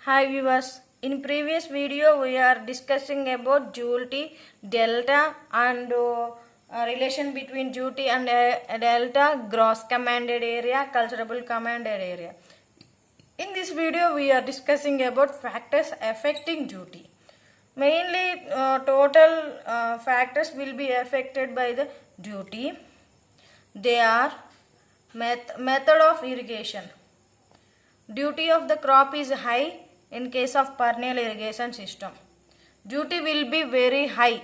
Hi viewers, in previous video we are discussing about duty, delta and relation between duty and delta, gross commanded area, culturable commanded area. In this video we are discussing about factors affecting duty. Mainly total factors will be affected by the duty. They are method of irrigation. Duty of the crop is high in case of perennial irrigation system. Duty will be very high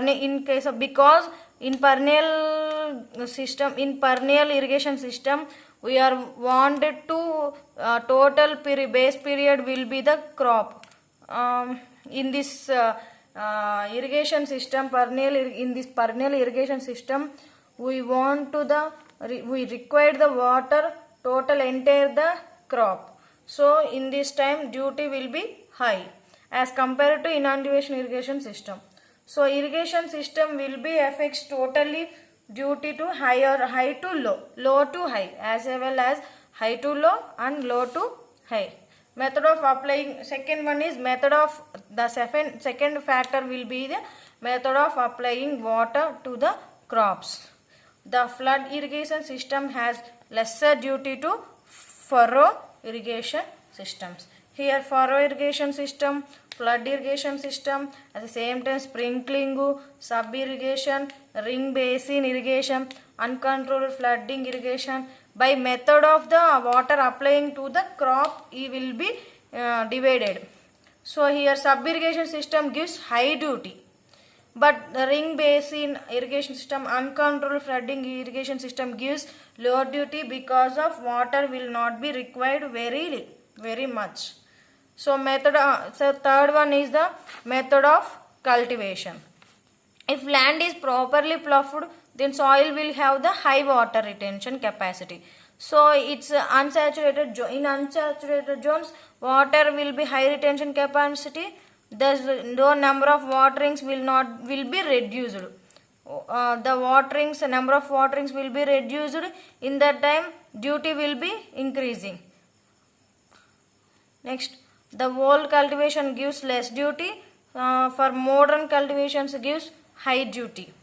in case of, because in perennial irrigation system we are wanted to total base period will be the crop. In this irrigation system, perennial irrigation system, we want to we require the water total entire the crop. So in this time duty will be high as compared to inundation irrigation system. So irrigation system will be affects totally duty to high to low, low to high, as well as high to low and low to high. Method of applying, second one is method of, the second factor will be the method of applying water to the crops. The flood irrigation system has lesser duty to furrow irrigation systems. Here furrow irrigation system, flood irrigation system, at the same time sprinkling, sub irrigation, ring basin irrigation, uncontrolled flooding irrigation. By method of the water applying to the crop, it will be divided. So here sub irrigation system gives high duty, but the ring basin irrigation system, uncontrolled flooding irrigation system gives low duty because of water will not be required very much. So third one is the method of cultivation. If land is properly ploughed, then soil will have the high water retention capacity. So it's unsaturated. In unsaturated zones, water will be high retention capacity. Thus, the number of waterings will be reduced. The number of waterings will be reduced. In that time, duty will be increasing. Next, the old cultivation gives less duty. For modern cultivations gives high duty.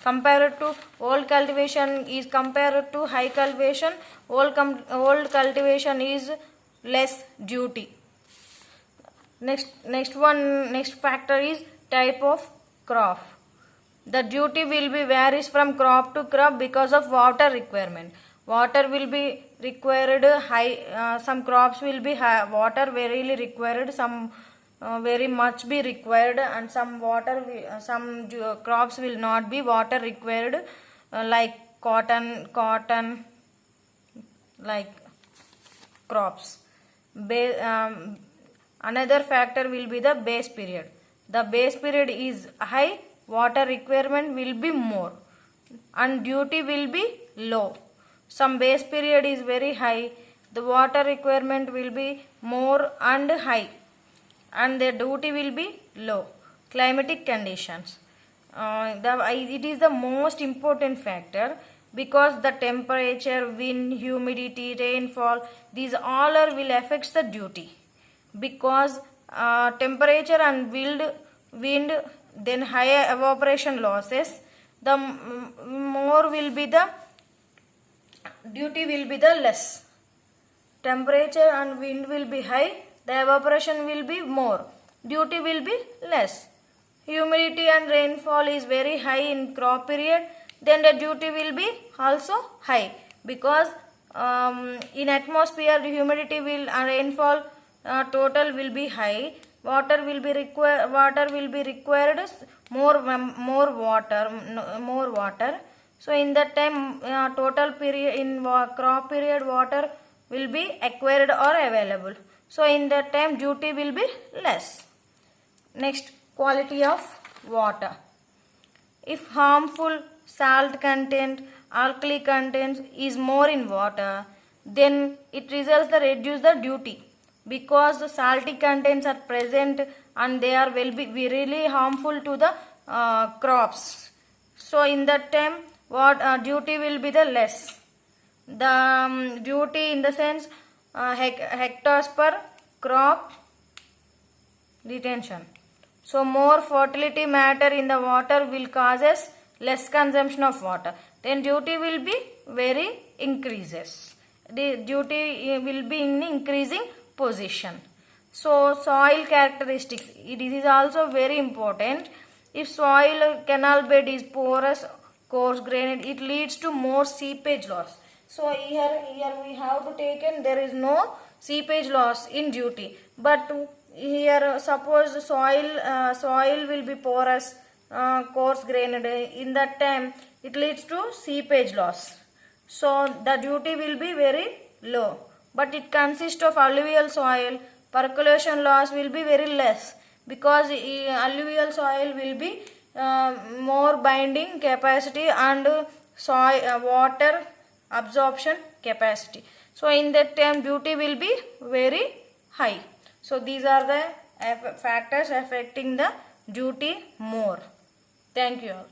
Compared to old cultivation is compared to high cultivation, old cultivation is less duty. Next factor is type of crop. The duty will be varies from crop to crop because of water requirement. Water will be required high. Some crops will be high, water very required. Some very much be required, and some crops will not be water required, like cotton like crops. Another factor will be the base period. The base period is high, water requirement will be more and duty will be low. Some base period is very high, the water requirement will be more and high, and the duty will be low. Climatic conditions. It is the most important factor, because the temperature, wind, humidity, rainfall, these all will affect the duty. Because temperature and wind, then higher evaporation losses, the more will be the duty will be the less. Temperature and wind will be high, the evaporation will be more, duty will be less. Humidity and rainfall is very high in crop period, then the duty will be also high, because in atmosphere the humidity will and rainfall total will be high. Water will be required more water. So in that time total period in crop period water will be acquired or available. So in that time duty will be less. Next, quality of water. If harmful salt content, alkali content is more in water, then it results the reduce the duty, because the salty contents are present and they are really harmful to the crops. So in that time duty will be the less. The duty in the sense hectares per crop retention. So more fertility matter in the water will causes less consumption of water. Then duty will be very increases. The duty will be in increasing position. So soil characteristics, it is also very important. If soil canal bed is porous, coarse grained, it leads to more seepage loss. So here we have to take in, there is no seepage loss in duty. But here suppose soil will be porous, coarse grained, in that time it leads to seepage loss. So the duty will be very low. But it consists of alluvial soil, percolation loss will be very less, because alluvial soil will be more binding capacity and soil water absorption capacity. So in that time duty will be very high. So these are the factors affecting the duty more. Thank you all.